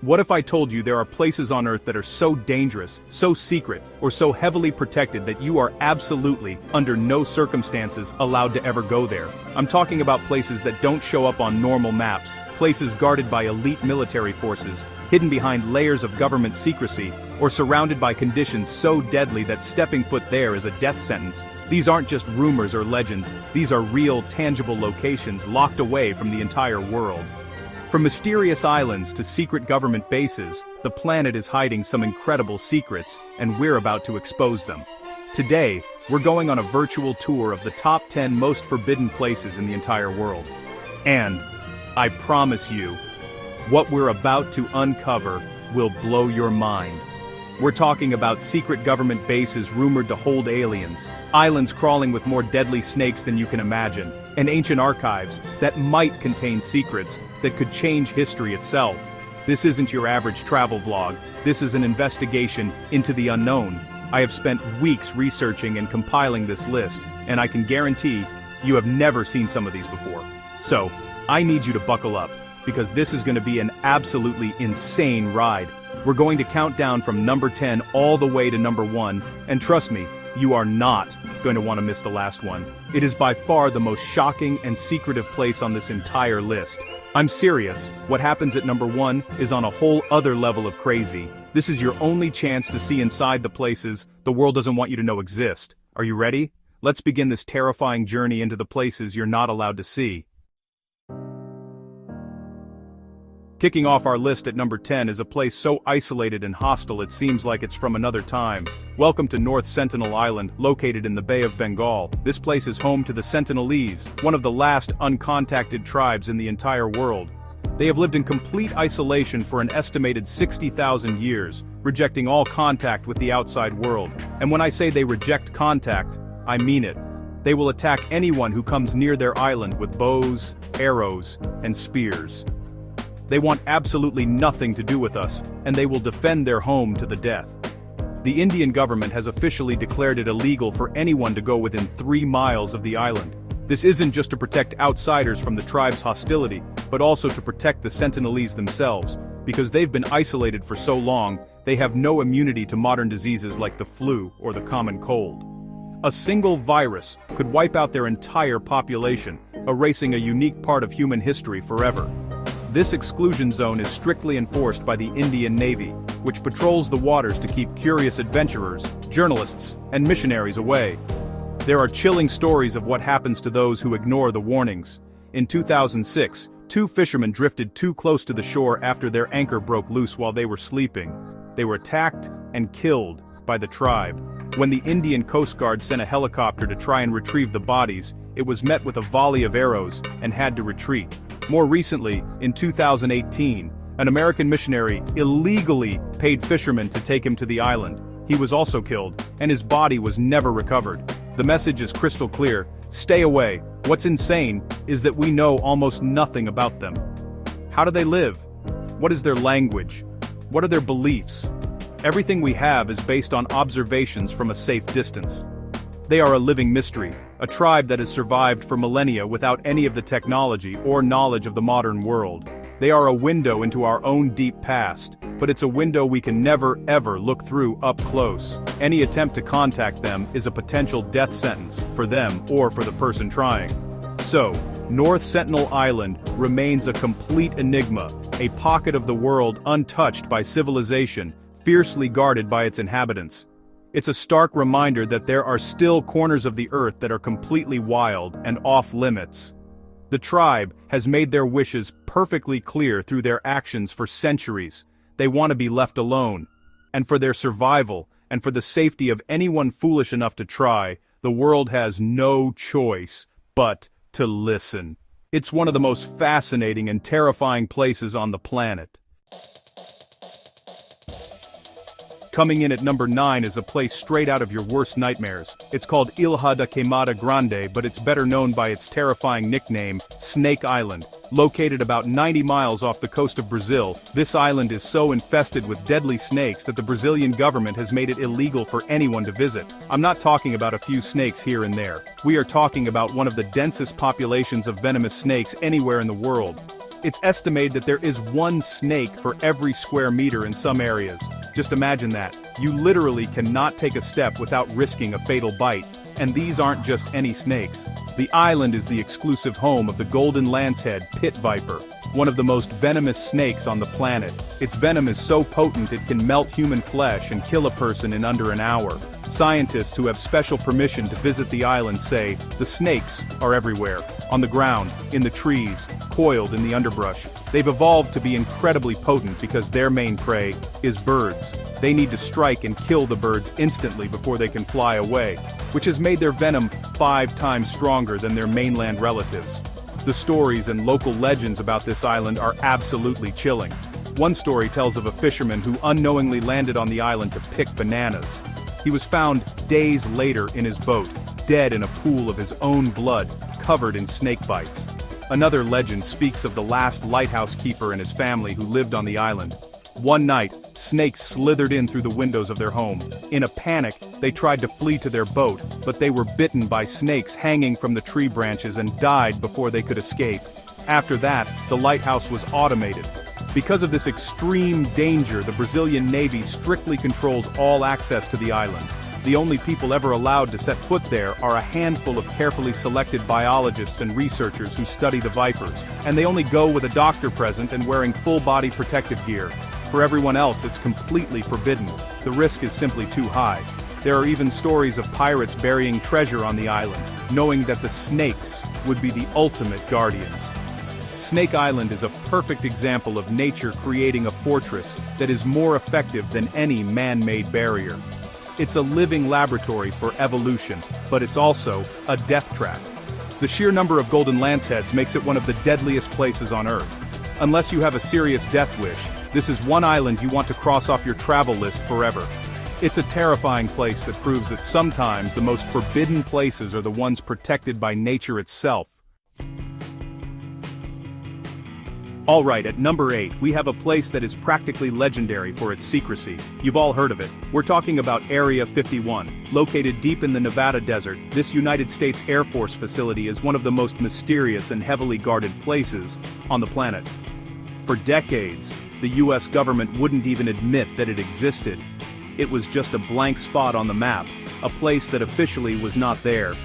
What if I told you there are places on Earth that are so dangerous, so secret, or so heavily protected that you are absolutely, under no circumstances, allowed to ever go there? I'm talking about places that don't show up on normal maps, places guarded by elite military forces, hidden behind layers of government secrecy, or surrounded by conditions so deadly that stepping foot there is a death sentence. These aren't just rumors or legends, these are real, tangible locations locked away from the entire world. From mysterious islands to secret government bases, the planet is hiding some incredible secrets, and we're about to expose them. Today, we're going on a virtual tour of the top 10 most forbidden places in the entire world. And, I promise you, what we're about to uncover will blow your mind. We're talking about secret government bases rumored to hold aliens, islands crawling with more deadly snakes than you can imagine, and ancient archives that might contain secrets that could change history itself. This isn't your average travel vlog, this is an investigation into the unknown. I have spent weeks researching and compiling this list, and I can guarantee you have never seen some of these before. So, I need you to buckle up, because this is going to be an absolutely insane ride. We're going to count down from number 10 all the way to number 1, and trust me, you are not going to want to miss the last one. It is by far the most shocking and secretive place on this entire list. I'm serious, what happens at number 1 is on a whole other level of crazy. This is your only chance to see inside the places the world doesn't want you to know exist. Are you ready? Let's begin this terrifying journey into the places you're not allowed to see. Kicking off our list at number 10 is a place so isolated and hostile it seems like it's from another time. Welcome to North Sentinel Island, located in the Bay of Bengal. This place is home to the Sentinelese, one of the last uncontacted tribes in the entire world. They have lived in complete isolation for an estimated 60,000 years, rejecting all contact with the outside world. And when I say they reject contact, I mean it. They will attack anyone who comes near their island with bows, arrows, and spears. They want absolutely nothing to do with us, and they will defend their home to the death. The Indian government has officially declared it illegal for anyone to go within 3 miles of the island. This isn't just to protect outsiders from the tribe's hostility, but also to protect the Sentinelese themselves, because they've been isolated for so long, they have no immunity to modern diseases like the flu or the common cold. A single virus could wipe out their entire population, erasing a unique part of human history forever. This exclusion zone is strictly enforced by the Indian Navy, which patrols the waters to keep curious adventurers, journalists, and missionaries away. There are chilling stories of what happens to those who ignore the warnings. In 2006, 2 fishermen drifted too close to the shore after their anchor broke loose while they were sleeping. They were attacked and killed by the tribe. When the Indian Coast Guard sent a helicopter to try and retrieve the bodies, it was met with a volley of arrows and had to retreat. More recently, in 2018, an American missionary illegally paid fishermen to take him to the island. He was also killed, and his body was never recovered. The message is crystal clear: stay away. What's insane is that we know almost nothing about them. How do they live? What is their language? What are their beliefs? Everything we have is based on observations from a safe distance. They are a living mystery, a tribe that has survived for millennia without any of the technology or knowledge of the modern world. They are a window into our own deep past, but it's a window we can never ever look through up close. Any attempt to contact them is a potential death sentence for them or for the person trying. So, North Sentinel Island remains a complete enigma, a pocket of the world untouched by civilization, fiercely guarded by its inhabitants. It's a stark reminder that there are still corners of the earth that are completely wild and off limits. The tribe has made their wishes perfectly clear through their actions for centuries. They want to be left alone. And for their survival, and for the safety of anyone foolish enough to try, the world has no choice but to listen. It's one of the most fascinating and terrifying places on the planet. Coming in at number 9 is a place straight out of your worst nightmares. It's called Ilha da Queimada Grande, but it's better known by its terrifying nickname, Snake Island. Located about 90 miles off the coast of Brazil, this island is so infested with deadly snakes that the Brazilian government has made it illegal for anyone to visit. I'm not talking about a few snakes here and there. We are talking about one of the densest populations of venomous snakes anywhere in the world. It's estimated that there is one snake for every square meter in some areas. Just imagine that. You literally cannot take a step without risking a fatal bite. And these aren't just any snakes. The island is the exclusive home of the golden lancehead pit viper, one of the most venomous snakes on the planet. Its venom is so potent it can melt human flesh and kill a person in under an hour. Scientists who have special permission to visit the island say the snakes are everywhere, on the ground, in the trees, coiled in the underbrush. They've evolved to be incredibly potent because their main prey is birds. They need to strike and kill the birds instantly before they can fly away, which has made their venom 5 times stronger than their mainland relatives. The stories and local legends about this island are absolutely chilling. One story tells of a fisherman who unknowingly landed on the island to pick bananas. He was found days later in his boat, dead in a pool of his own blood, covered in snake bites. Another legend speaks of the last lighthouse keeper and his family who lived on the island. One night, snakes slithered in through the windows of their home. In a panic, they tried to flee to their boat, but they were bitten by snakes hanging from the tree branches and died before they could escape. After that, the lighthouse was automated. Because of this extreme danger, the Brazilian Navy strictly controls all access to the island. The only people ever allowed to set foot there are a handful of carefully selected biologists and researchers who study the vipers, and they only go with a doctor present and wearing full-body protective gear. For everyone else, it's completely forbidden. The risk is simply too high. There are even stories of pirates burying treasure on the island, knowing that the snakes would be the ultimate guardians. Snake Island is a perfect example of nature creating a fortress that is more effective than any man-made barrier. It's a living laboratory for evolution, but it's also a death trap. The sheer number of golden lanceheads makes it one of the deadliest places on Earth. Unless you have a serious death wish, this is one island you want to cross off your travel list forever. It's a terrifying place that proves that sometimes the most forbidden places are the ones protected by nature itself. Alright, at number 8, we have a place that is practically legendary for its secrecy. You've all heard of it. We're talking about Area 51. Located deep in the Nevada desert, this United States Air Force facility is one of the most mysterious and heavily guarded places on the planet. For decades, the US government wouldn't even admit that it existed. It was just a blank spot on the map, a place that officially was not there.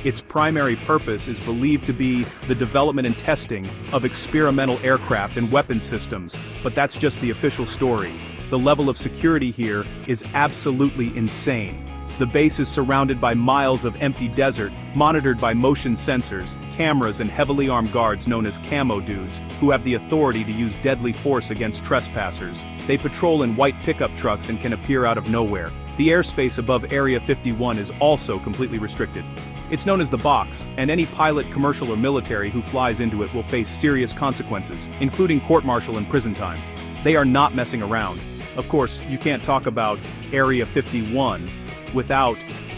Its primary purpose is believed to be the development and testing of experimental aircraft and weapons systems, but that's just the official story. The level of security here is absolutely insane. The base is surrounded by miles of empty desert, monitored by motion sensors, cameras and heavily armed guards known as camo dudes, who have the authority to use deadly force against trespassers. They patrol in white pickup trucks and can appear out of nowhere. The airspace above Area 51 is also completely restricted. It's known as the box, and any pilot, commercial or military who flies into it will face serious consequences, including court-martial and prison time. They are not messing around. Of course, you can't talk about Area 51 without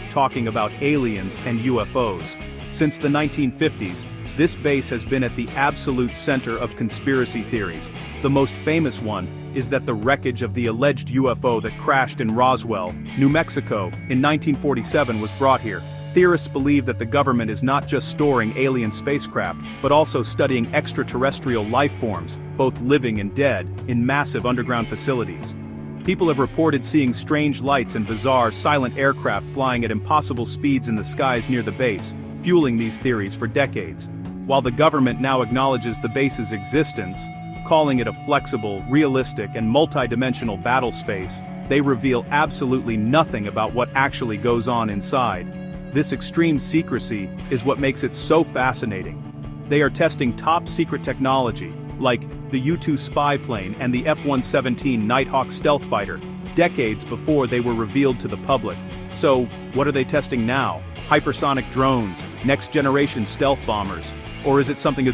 talking about aliens and UFOs. Since the 1950s, this base has been at the absolute center of conspiracy theories. The most famous one is that the wreckage of the alleged UFO that crashed in Roswell, New Mexico, in 1947 was brought here. Theorists believe that the government is not just storing alien spacecraft, but also studying extraterrestrial life forms, both living and dead, in massive underground facilities. People have reported seeing strange lights and bizarre, silent aircraft flying at impossible speeds in the skies near the base, fueling these theories for decades. While the government now acknowledges the base's existence, calling it a flexible, realistic, and multi-dimensional battle space, they reveal absolutely nothing about what actually goes on inside. This extreme secrecy is what makes it so fascinating. They are testing top-secret technology, like the U-2 spy plane and the F-117 Nighthawk stealth fighter, decades before they were revealed to the public. So, what are they testing now? Hypersonic drones, next-generation stealth bombers, or is it something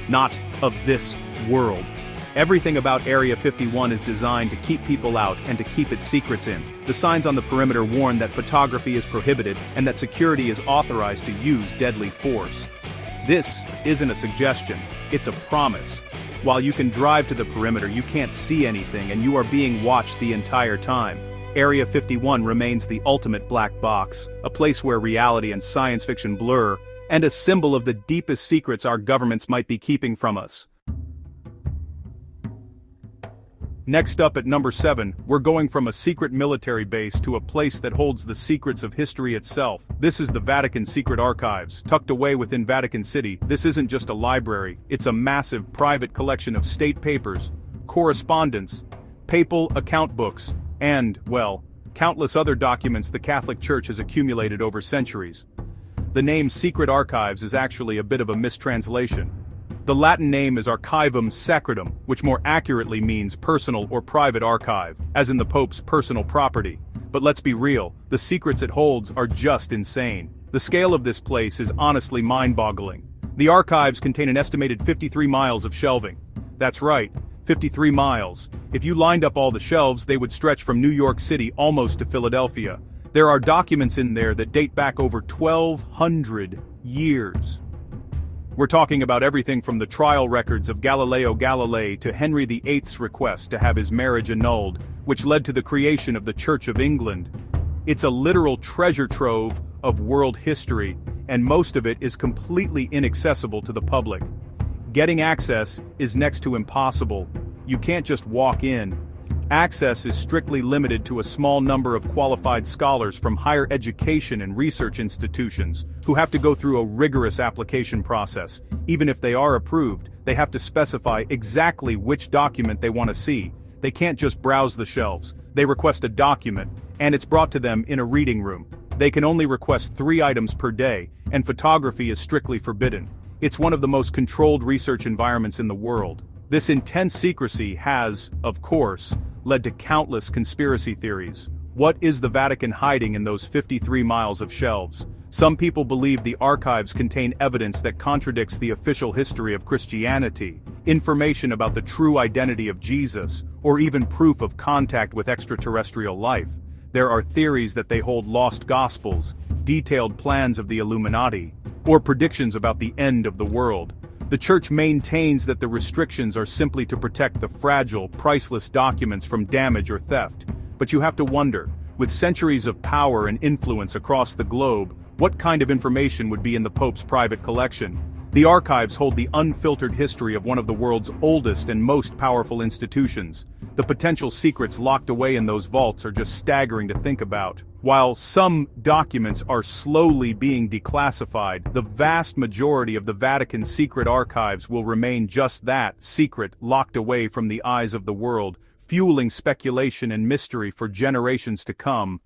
not of this world? Everything about Area 51 is designed to keep people out and to keep its secrets in. The signs on the perimeter warn that photography is prohibited and that security is authorized to use deadly force. This isn't a suggestion, it's a promise. While you can drive to the perimeter, you can't see anything and you are being watched the entire time. Area 51 remains the ultimate black box, a place where reality and science fiction blur, and a symbol of the deepest secrets our governments might be keeping from us. Next up at number 7, we're going from a secret military base to a place that holds the secrets of history itself. This is the Vatican Secret Archives. Tucked away within Vatican City, this isn't just a library, it's a massive private collection of state papers, correspondence, papal account books, and, well, countless other documents the Catholic Church has accumulated over centuries. The name Secret Archives is actually a bit of a mistranslation. The Latin name is Archivum Secretum, which more accurately means personal or private archive, as in the Pope's personal property. But let's be real, the secrets it holds are just insane. The scale of this place is honestly mind-boggling. The archives contain an estimated 53 miles of shelving. That's right, 53 miles. If you lined up all the shelves, they would stretch from New York City almost to Philadelphia. There are documents in there that date back over 1,200 years. We're talking about everything from the trial records of Galileo Galilei to Henry VIII's request to have his marriage annulled, which led to the creation of the Church of England. It's a literal treasure trove of world history, and most of it is completely inaccessible to the public. Getting access is next to impossible. You can't just walk in. Access is strictly limited to a small number of qualified scholars from higher education and research institutions, who have to go through a rigorous application process. Even if they are approved, they have to specify exactly which document they want to see. They can't just browse the shelves. They request a document, and it's brought to them in a reading room. They can only request 3 items per day, and photography is strictly forbidden. It's one of the most controlled research environments in the world. This intense secrecy has, of course, led to countless conspiracy theories. What is the Vatican hiding in those 53 miles of shelves? Some people believe the archives contain evidence that contradicts the official history of Christianity, information about the true identity of Jesus, or even proof of contact with extraterrestrial life. There are theories that they hold lost gospels, detailed plans of the Illuminati, or predictions about the end of the world. The Church maintains that the restrictions are simply to protect the fragile, priceless documents from damage or theft. But you have to wonder, with centuries of power and influence across the globe, what kind of information would be in the Pope's private collection? The archives hold the unfiltered history of one of the world's oldest and most powerful institutions. The potential secrets locked away in those vaults are just staggering to think about. While some documents are slowly being declassified, the vast majority of the Vatican's secret archives will remain just that, secret, locked away from the eyes of the world, fueling speculation and mystery for generations to come.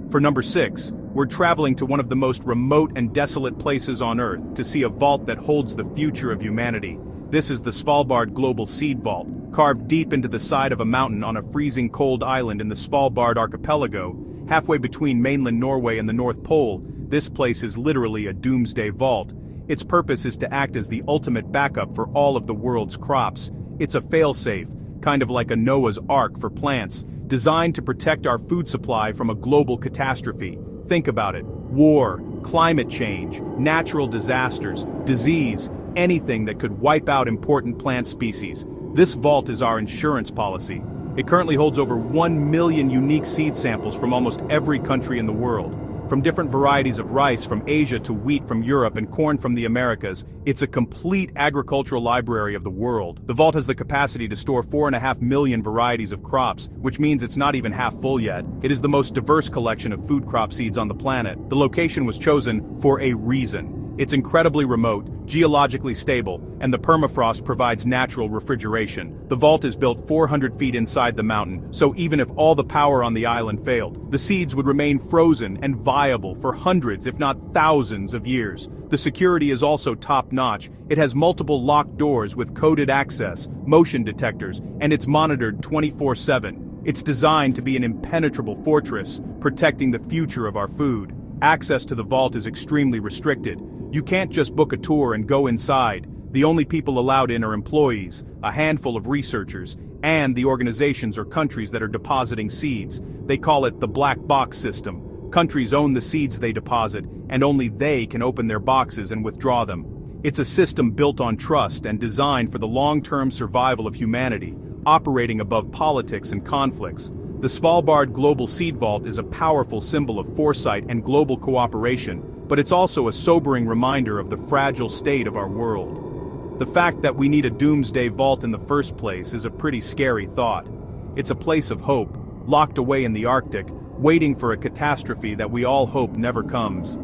For number 6, we're traveling to one of the most remote and desolate places on Earth to see a vault that holds the future of humanity. This is the Svalbard Global Seed Vault, carved deep into the side of a mountain on a freezing cold island in the Svalbard archipelago, halfway between mainland Norway and the North Pole. This place is literally a doomsday vault. Its purpose is to act as the ultimate backup for all of the world's crops. It's a failsafe, kind of like a Noah's Ark for plants, designed to protect our food supply from a global catastrophe. Think about it: war, climate change, natural disasters, disease, anything that could wipe out important plant species. This vault is our insurance policy. It currently holds over 1 million unique seed samples from almost every country in the world. From different varieties of rice from Asia to wheat from Europe and corn from the Americas, it's a complete agricultural library of the world. The vault has the capacity to store 4.5 million varieties of crops, which means it's not even half full yet. It is the most diverse collection of food crop seeds on the planet. The location was chosen for a reason. It's incredibly remote, geologically stable, and the permafrost provides natural refrigeration. The vault is built 400 feet inside the mountain, so even if all the power on the island failed, the seeds would remain frozen and viable for hundreds, if not thousands, of years. The security is also top-notch. It has multiple locked doors with coded access, motion detectors, and it's monitored 24/7. It's designed to be an impenetrable fortress, protecting the future of our food. Access to the vault is extremely restricted. You can't just book a tour and go inside. The only people allowed in are employees, a handful of researchers, and the organizations or countries that are depositing seeds. They call it the black box system. Countries own the seeds they deposit, and only they can open their boxes and withdraw them. It's a system built on trust and designed for the long-term survival of humanity, operating above politics and conflicts. The Svalbard Global Seed Vault is a powerful symbol of foresight and global cooperation, but it's also a sobering reminder of the fragile state of our world. The fact that we need a Doomsday vault in the first place is a pretty scary thought. It's a place of hope, locked away in the Arctic, waiting for a catastrophe that we all hope never comes.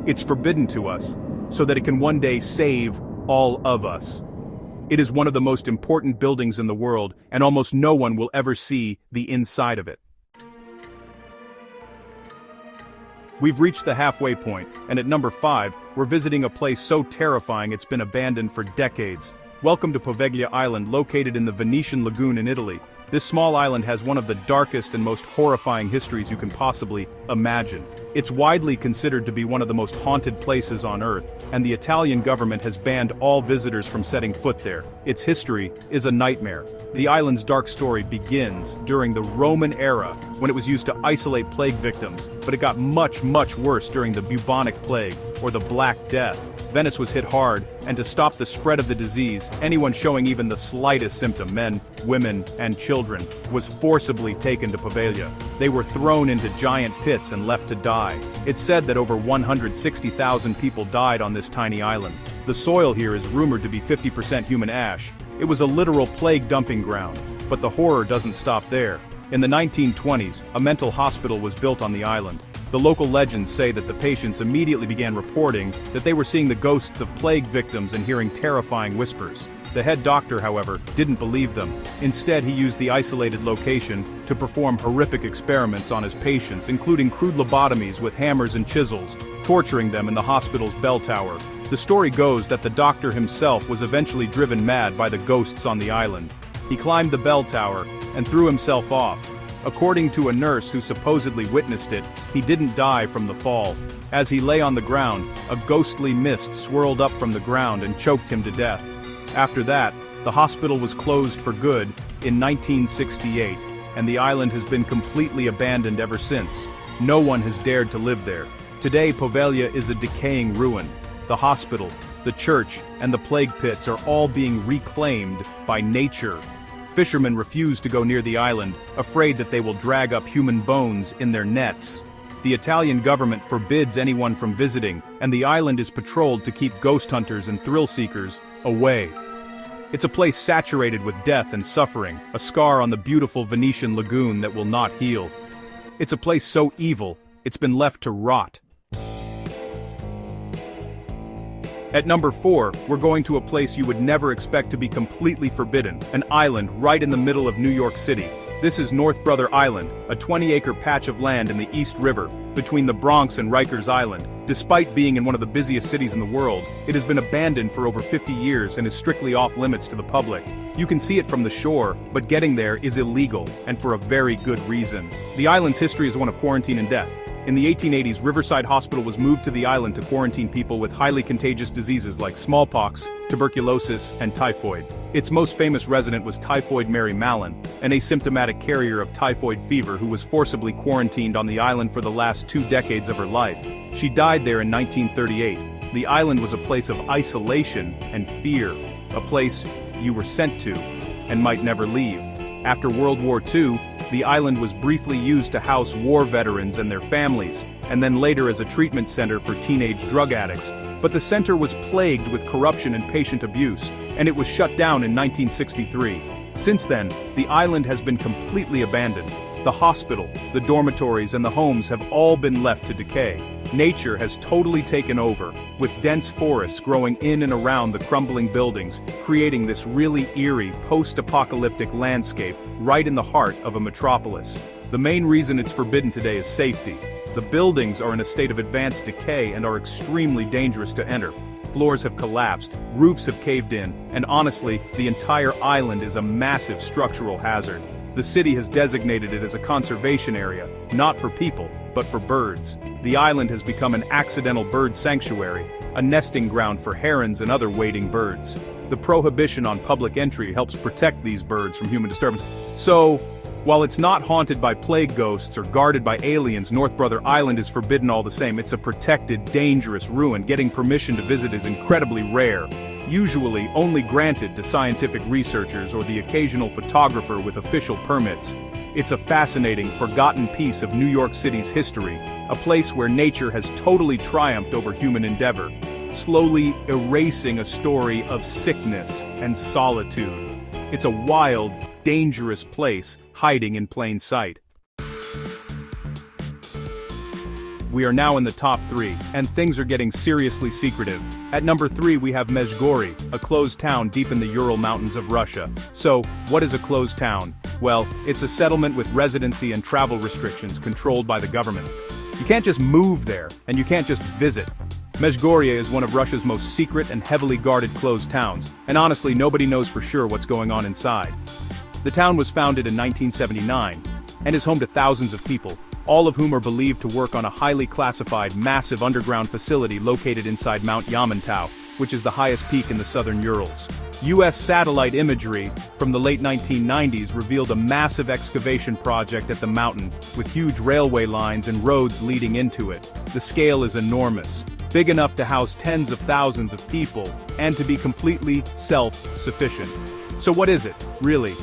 It's forbidden to us, so that it can one day save all of us. It is one of the most important buildings in the world, and almost no one will ever see the inside of it. We've reached the halfway point, and at number 5, we're visiting a place so terrifying it's been abandoned for decades. Welcome to Poveglia Island, located in the Venetian Lagoon in Italy. This small island has one of the darkest and most horrifying histories you can possibly imagine. It's widely considered to be one of the most haunted places on Earth, and the Italian government has banned all visitors from setting foot there. Its history is a nightmare. The island's dark story begins during the Roman era, when it was used to isolate plague victims, but it got much worse during the bubonic plague, or the Black Death. Venice was hit hard, and to stop the spread of the disease, anyone showing even the slightest symptom, men, women, and children, was forcibly taken to Poveglia. They were thrown into giant pits and left to die. It's said that over 160,000 people died on this tiny island. The soil here is rumored to be 50% human ash. It was a literal plague dumping ground, but the horror doesn't stop there. In the 1920s, a mental hospital was built on the island. The local legends say that the patients immediately began reporting that they were seeing the ghosts of plague victims and hearing terrifying whispers. The head doctor, however, didn't believe them. Instead, he used the isolated location to perform horrific experiments on his patients, including crude lobotomies with hammers and chisels, torturing them in the hospital's bell tower. The story goes that the doctor himself was eventually driven mad by the ghosts on the island. He climbed the bell tower and threw himself off. According to a nurse who supposedly witnessed it, he didn't die from the fall. As he lay on the ground, a ghostly mist swirled up from the ground and choked him to death. After that, the hospital was closed for good in 1968, and the island has been completely abandoned ever since. No one has dared to live there. Today, Poveglia is a decaying ruin. The hospital, the church, and the plague pits are all being reclaimed by nature. Fishermen refuse to go near the island, afraid that they will drag up human bones in their nets. The Italian government forbids anyone from visiting, and the island is patrolled to keep ghost hunters and thrill seekers away. It's a place saturated with death and suffering, a scar on the beautiful Venetian lagoon that will not heal. It's a place so evil, it's been left to rot. At number 4, we're going to a place you would never expect to be completely forbidden, an island right in the middle of New York City. This is North Brother Island, a 20-acre patch of land in the East River, between the Bronx and Rikers Island. Despite being in one of the busiest cities in the world, it has been abandoned for over 50 years and is strictly off-limits to the public. You can see it from the shore, but getting there is illegal, and for a very good reason. The island's history is one of quarantine and death. In the 1880s, Riverside Hospital was moved to the island to quarantine people with highly contagious diseases like smallpox, tuberculosis, and typhoid. Its most famous resident was Typhoid Mary Mallon, an asymptomatic carrier of typhoid fever who was forcibly quarantined on the island for the last 2 decades of her life. She died there in 1938. The island was a place of isolation and fear, a place you were sent to and might never leave. After World War II, the island was briefly used to house war veterans and their families, and then later as a treatment center for teenage drug addicts. But the center was plagued with corruption and patient abuse, and it was shut down in 1963. Since then, the island has been completely abandoned. The hospital, the dormitories, and the homes have all been left to decay. Nature has totally taken over, with dense forests growing in and around the crumbling buildings, creating this really eerie, post-apocalyptic landscape right in the heart of a metropolis. The main reason it's forbidden today is safety. The buildings are in a state of advanced decay and are extremely dangerous to enter. Floors have collapsed, roofs have caved in, and honestly, the entire island is a massive structural hazard. The city has designated it as a conservation area, not for people, but for birds. The island has become an accidental bird sanctuary, a nesting ground for herons and other wading birds. The prohibition on public entry helps protect these birds from human disturbance. So, while it's not haunted by plague ghosts or guarded by aliens, North Brother Island is forbidden all the same. It's a protected, dangerous ruin. Getting permission to visit is incredibly rare, usually only granted to scientific researchers or the occasional photographer with official permits. It's a fascinating, forgotten piece of New York City's history, a place where nature has totally triumphed over human endeavor. slowly erasing a story of sickness and solitude. It's a wild, dangerous place hiding in plain sight. We are now in the top 3, and things are getting seriously secretive. At number 3 we have Mezhgorye, a closed town deep in the Ural Mountains of Russia. So, what is a closed town? Well, it's a settlement with residency and travel restrictions controlled by the government. You can't just move there, and you can't just visit. Mezhgorye is one of Russia's most secret and heavily guarded closed towns, and honestly nobody knows for sure what's going on inside. The town was founded in 1979, and is home to thousands of people, all of whom are believed to work on a highly classified, massive underground facility located inside Mount Yamantau, which is the highest peak in the southern Urals. US satellite imagery from the late 1990s revealed a massive excavation project at the mountain, with huge railway lines and roads leading into it. The scale is enormous, big enough to house tens of thousands of people, and to be completely self-sufficient. So what is it, really?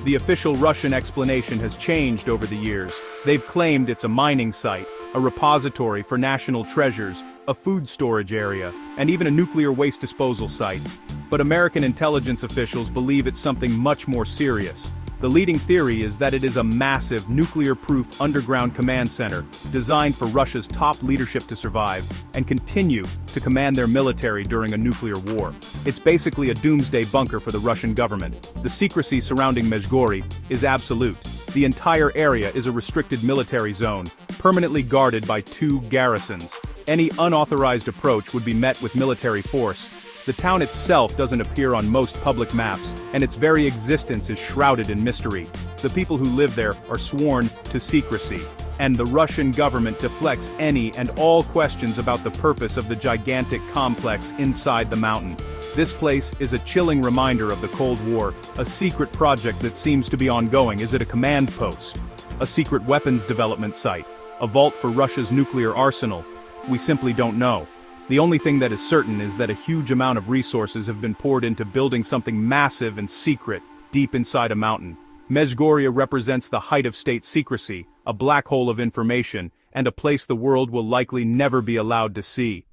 The official Russian explanation has changed over the years. They've claimed it's a mining site, a repository for national treasures, a food storage area, and even a nuclear waste disposal site. But American intelligence officials believe it's something much more serious. The leading theory is that it is a massive, nuclear-proof underground command center, designed for Russia's top leadership to survive, and continue to command their military during a nuclear war. It's basically a doomsday bunker for the Russian government. The secrecy surrounding Mezhgorye is absolute. The entire area is a restricted military zone, permanently guarded by 2 garrisons. Any unauthorized approach would be met with military force. The town itself doesn't appear on most public maps, and its very existence is shrouded in mystery. The people who live there are sworn to secrecy, and the Russian government deflects any and all questions about the purpose of the gigantic complex inside the mountain. This place is a chilling reminder of the Cold War, a secret project that seems to be ongoing. Is it a command post? A secret weapons development site? A vault for Russia's nuclear arsenal? We simply don't know. The only thing that is certain is that a huge amount of resources have been poured into building something massive and secret, deep inside a mountain. Mezhgorye represents the height of state secrecy, a black hole of information, and a place the world will likely never be allowed to see.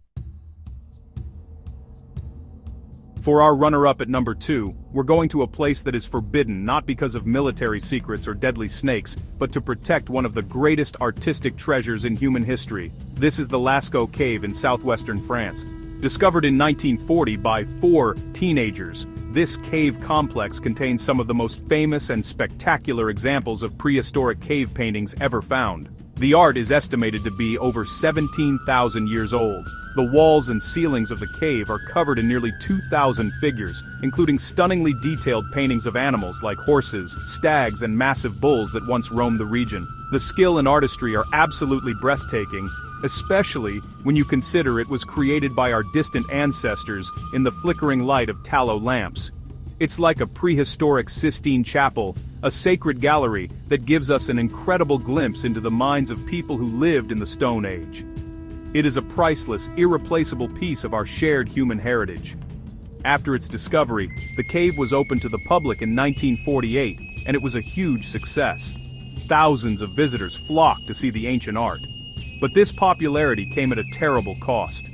For our runner-up at number 2, we're going to a place that is forbidden not because of military secrets or deadly snakes, but to protect one of the greatest artistic treasures in human history. This is the Lascaux cave in southwestern France. Discovered in 1940 by 4 teenagers, this cave complex contains some of the most famous and spectacular examples of prehistoric cave paintings ever found. The art is estimated to be over 17,000 years old. The walls and ceilings of the cave are covered in nearly 2,000 figures, including stunningly detailed paintings of animals like horses, stags, and massive bulls that once roamed the region. The skill and artistry are absolutely breathtaking, especially when you consider it was created by our distant ancestors in the flickering light of tallow lamps. It's like a prehistoric Sistine Chapel, a sacred gallery that gives us an incredible glimpse into the minds of people who lived in the Stone Age. It is a priceless, irreplaceable piece of our shared human heritage. After its discovery, the cave was opened to the public in 1948, and it was a huge success. Thousands of visitors flocked to see the ancient art. But this popularity came at a terrible cost.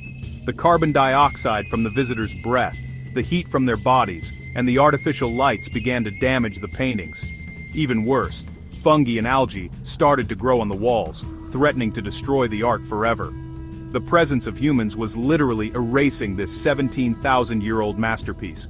The carbon dioxide from the visitors' breath, the heat from their bodies, and the artificial lights began to damage the paintings. Even worse, fungi and algae started to grow on the walls, threatening to destroy the art forever. The presence of humans was literally erasing this 17,000-year-old masterpiece.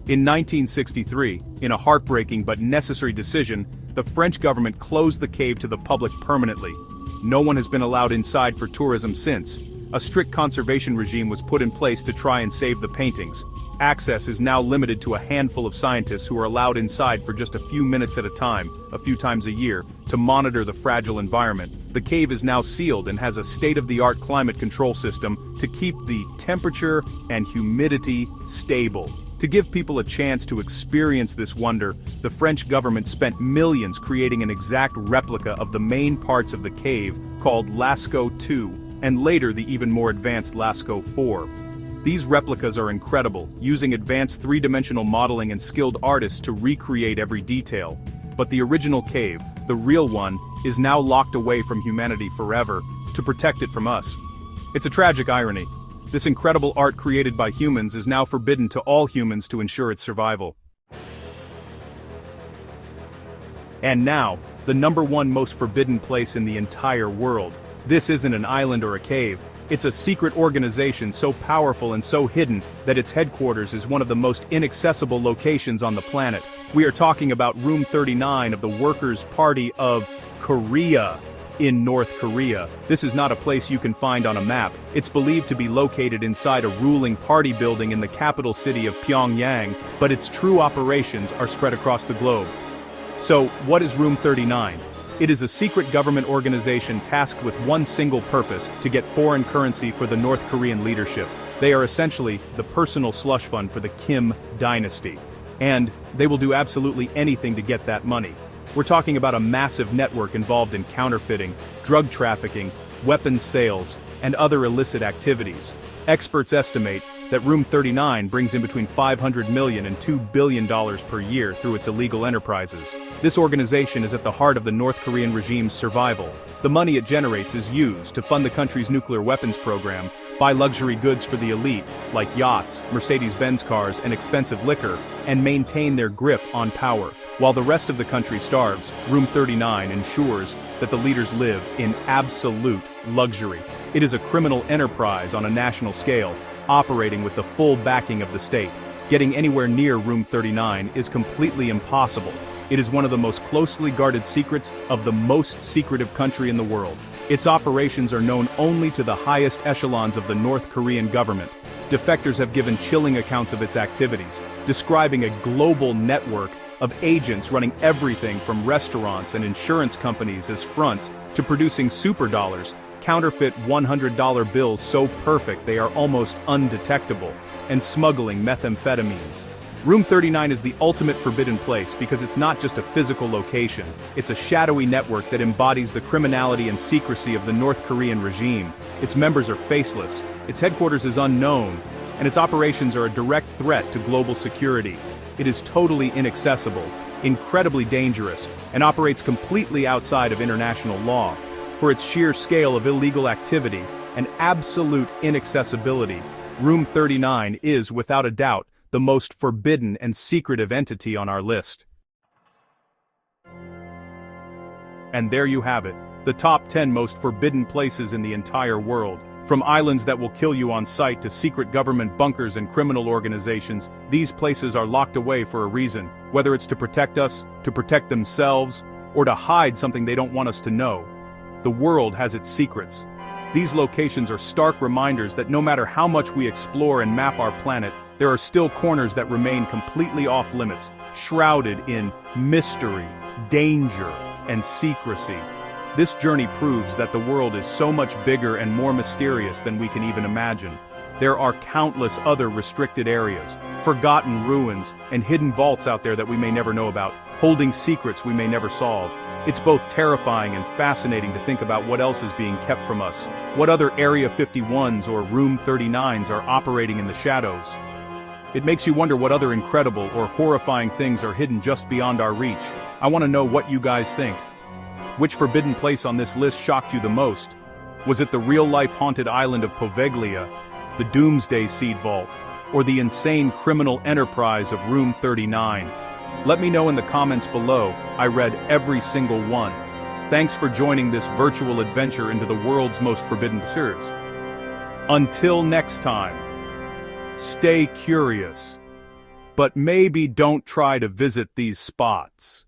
In 1963, in a heartbreaking but necessary decision, the French government closed the cave to the public permanently. No one has been allowed inside for tourism since. A strict conservation regime was put in place to try and save the paintings. Access is now limited to a handful of scientists who are allowed inside for just a few minutes at a time, a few times a year, to monitor the fragile environment. The cave is now sealed and has a state-of-the-art climate control system to keep the temperature and humidity stable. To give people a chance to experience this wonder, the French government spent millions creating an exact replica of the main parts of the cave, called Lascaux II, and later the even more advanced Lascaux IV. These replicas are incredible, using advanced three-dimensional modeling and skilled artists to recreate every detail. But the original cave, the real one, is now locked away from humanity forever, to protect it from us. It's a tragic irony. This incredible art created by humans is now forbidden to all humans to ensure its survival. And now, the #1 most forbidden place in the entire world. This isn't an island or a cave. It's a secret organization so powerful and so hidden that its headquarters is one of the most inaccessible locations on the planet. We are talking about Room 39 of the Workers' Party of Korea in North Korea. This is not a place you can find on a map. It's believed to be located inside a ruling party building in the capital city of Pyongyang, but its true operations are spread across the globe. So, what is Room 39? It is a secret government organization tasked with one single purpose: to get foreign currency for the North Korean leadership. They are essentially the personal slush fund for the Kim dynasty. And they will do absolutely anything to get that money. We're talking about a massive network involved in counterfeiting, drug trafficking, weapons sales, and other illicit activities. Experts estimate that Room 39 brings in between $500 million and $2 billion per year through its illegal enterprises. This organization is at the heart of the North Korean regime's survival. The money it generates is used to fund the country's nuclear weapons program, buy luxury goods for the elite, like yachts, Mercedes-Benz cars, and expensive liquor, and maintain their grip on power. While the rest of the country starves, Room 39 ensures that the leaders live in absolute luxury. It is a criminal enterprise on a national scale, operating with the full backing of the state. Getting anywhere near Room 39 is completely impossible. It is one of the most closely guarded secrets of the most secretive country in the world. Its operations are known only to the highest echelons of the North Korean government. Defectors have given chilling accounts of its activities, describing a global network of agents running everything from restaurants and insurance companies as fronts to producing superdollars, counterfeit $100 bills so perfect they are almost undetectable, and smuggling methamphetamines. Room 39 is the ultimate forbidden place because it's not just a physical location, it's a shadowy network that embodies the criminality and secrecy of the North Korean regime. Its members are faceless, its headquarters is unknown, and its operations are a direct threat to global security. It is totally inaccessible, incredibly dangerous, and operates completely outside of international law. For its sheer scale of illegal activity and absolute inaccessibility, Room 39 is, without a doubt, the most forbidden and secretive entity on our list. And there you have it, the top 10 most forbidden places in the entire world. From islands that will kill you on sight to secret government bunkers and criminal organizations, these places are locked away for a reason, whether it's to protect us, to protect themselves, or to hide something they don't want us to know. The world has its secrets. These locations are stark reminders that no matter how much we explore and map our planet, there are still corners that remain completely off limits, shrouded in mystery, danger, and secrecy. This journey proves that the world is so much bigger and more mysterious than we can even imagine. There are countless other restricted areas, forgotten ruins, and hidden vaults out there that we may never know about, holding secrets we may never solve. It's both terrifying and fascinating to think about what else is being kept from us, what other Area 51s or Room 39s are operating in the shadows. It makes you wonder what other incredible or horrifying things are hidden just beyond our reach. I want to know what you guys think. Which forbidden place on this list shocked you the most? Was it the real-life haunted island of Poveglia, the Doomsday Seed Vault, or the insane criminal enterprise of Room 39? Let me know in the comments below. I read every single one. Thanks for joining this virtual adventure into the world's most forbidden places. Until next time, stay curious, but maybe don't try to visit these spots.